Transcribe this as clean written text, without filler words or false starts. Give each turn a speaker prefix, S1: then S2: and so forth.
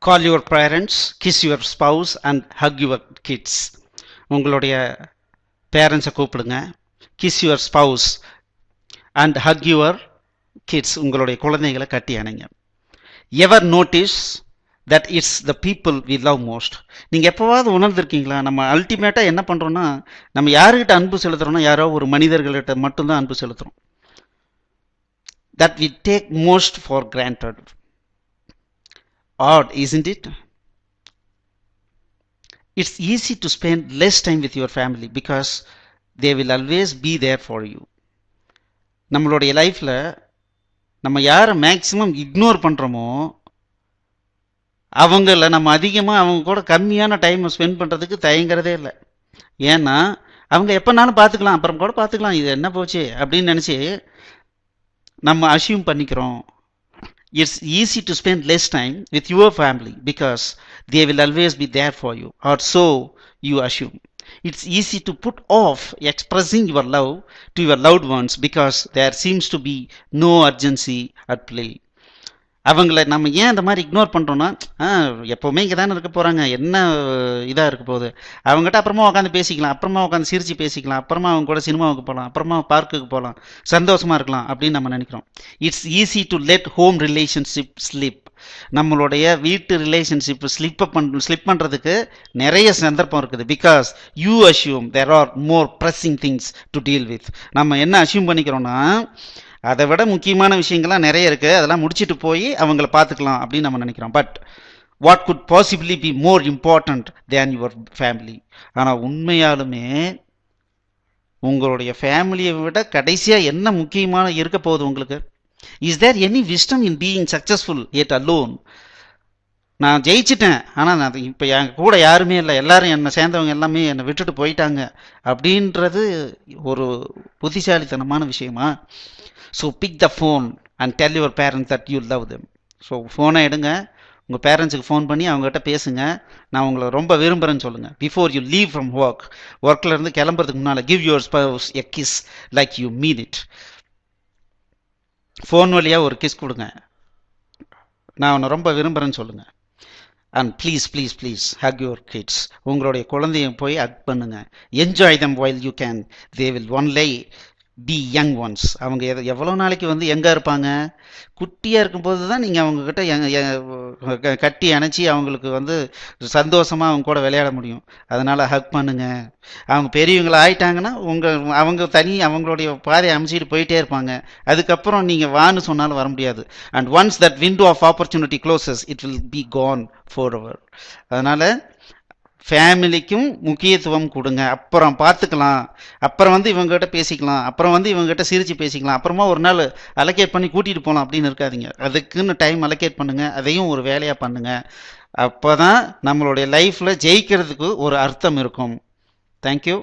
S1: Call your parents, kiss your spouse and hug your kids. உங்களுடைய பேரண்ட்ஸை கூப்பிடுங்க, kiss your spouse and hug your kids. உங்களுடைய குழந்தைகளை கட்டி அணைங்க. Ever notice that it's the people we love most? நீங்கள் எப்போவாவது உணர்ந்திருக்கீங்களா? நம்ம அல்டிமேட்டாக என்ன பண்ணுறோன்னா, நம்ம யாருக்கிட்ட அன்பு செலுத்துகிறோன்னா யாரோ ஒரு மனிதர்கள்கிட்ட மட்டும்தான் அன்பு செலுத்துகிறோம். That we take most for granted. Odd, isn't it? It's easy to spend less time with your family because they will always be there for you. நம்மளுடைய லைஃப்பில் நம்ம யாரை மேக்ஸிமம் இக்னோர் பண்ணுறோமோ அவங்கள நம்ம அதிகமாக அவங்க கூட கம்மியான டைம் ஸ்பெண்ட் பண்ணுறதுக்கு தயங்குறதே இல்லை. ஏன்னா அவங்க எப்போனாலும் பார்த்துக்கலாம், அப்புறம் கூட பார்த்துக்கலாம், இது என்ன போச்சு அப்படின்னு நினச்சி நம்ம அசியூம் பண்ணிக்கிறோம். It's easy to spend less time with your family because they will always be there for you, or so you assume. It's easy to put off expressing your love to your loved ones because there seems to be no urgency at play. அவங்கள நம்ம ஏன் இந்த மாதிரி ignore பண்ணுறோன்னா, எப்போவுமே இங்கே தானே இருக்க போகிறாங்க, என்ன இதாக இருக்க போகுது, அவங்ககிட்ட அப்புறமா உட்காந்து பேசிக்கலாம், அப்புறமா உட்காந்து சிரித்து பேசிக்கலாம், அப்புறமா அவங்க கூட சினிமாவுக்கு போகலாம், அப்புறமா பார்க்குக்கு போகலாம், சந்தோஷமாக இருக்கலாம் அப்படின்னு நம்ம நினைக்கிறோம். It's easy to let home relationship slip. நம்மளுடைய வீட்டு ரிலேஷன்ஷிப் ஸ்லிப் பண்ணுறதுக்கு நிறைய சந்தர்ப்பம் இருக்குது. Because you assume there are more pressing things to deal with. நம்ம என்ன அஷ்யூம் பண்ணிக்கிறோன்னா, அதை விட முக்கியமான விஷயங்கள்லாம் நிறைய இருக்குது, அதெல்லாம் முடிச்சுட்டு போய் அவங்கள பார்த்துக்கலாம் அப்படின்னு நம்ம நினைக்கிறோம். But what good possibly be more important than your family? ஆனால் உண்மையாலுமே உங்களுடைய ஃபேமிலியை விட கடைசியாக என்ன முக்கியமான இருக்க போகுது உங்களுக்கு? Is there any wisdom in being successful yet alone? நான் ஜெயிச்சிட்டேன், ஆனால் நான் இப்போ என் கூட யாருமே இல்லை, எல்லாரும் என்னை சேர்ந்தவங்க எல்லாமே என்னை விட்டுட்டு போயிட்டாங்க அப்படின்றது ஒரு புத்திசாலித்தனமான விஷயமா? So pick the phone and tell your parents that you love them. So ஃபோனை எடுங்க, உங்கள் பேரண்ட்ஸுக்கு ஃபோன் பண்ணி அவங்ககிட்ட பேசுங்க, நான் உங்களை ரொம்ப விரும்புகிறேன்னு சொல்லுங்கள். பிஃபோர் யூ லீவ் ஃப்ரம் ஒர்க்கில் இருந்து கிளம்புறதுக்கு முன்னால் give your spouse a kiss like you mean it. Phone வழியாக ஒரு கிஸ் கொடுங்க, நான் உன்னை ரொம்ப விரும்புகிறேன்னு சொல்லுங்கள். And please please please hug your kids. உங்களுடைய குழந்தைய போய் ஹக் பண்ணுங்க. Enjoy them while you can. They will only be young ones. அவங்க எவ்வளோ நாளைக்கு யங்காக இருப்பாங்க? குட்டியாக இருக்கும்போது தான் நீங்கள் அவங்கக்கிட்ட கட்டி அணைச்சி அவங்களுக்கு சந்தோஷமாக அவங்க கூட விளையாட முடியும். அதனால் ஹக் பண்ணுங்க. அவங்க பெரியவங்களை ஆயிட்டாங்கன்னா அவங்க அவங்களுடைய பாதையை அமைச்சிட்டு போயிட்டே இருப்பாங்க. அதுக்கப்புறம் நீங்கள் வான்னு சொன்னாலும் வர முடியாது. And once that window of opportunity closes it will be gone forever. அதனால் ஃபேமிலிக்கும் முக்கியத்துவம் கொடுங்க. அப்புறம் பார்த்துக்கலாம், அப்புறம் இவங்ககிட்ட பேசிக்கலாம், அப்புறம் இவங்ககிட்ட சிரித்து பேசிக்கலாம், அப்புறமா ஒரு நாள் அலோகேட் பண்ணி கூட்டிகிட்டு போகலாம் அப்படின்னு இருக்காதிங்க. அதுக்குன்னு டைம் அலோகேட் பண்ணுங்கள், அதையும் ஒரு வேலையாக பண்ணுங்கள். அப்போ தான் நம்மளுடைய லைஃப்பில் ஜெயிக்கிறதுக்கு ஒரு அர்த்தம் இருக்கும். தேங்க்யூ.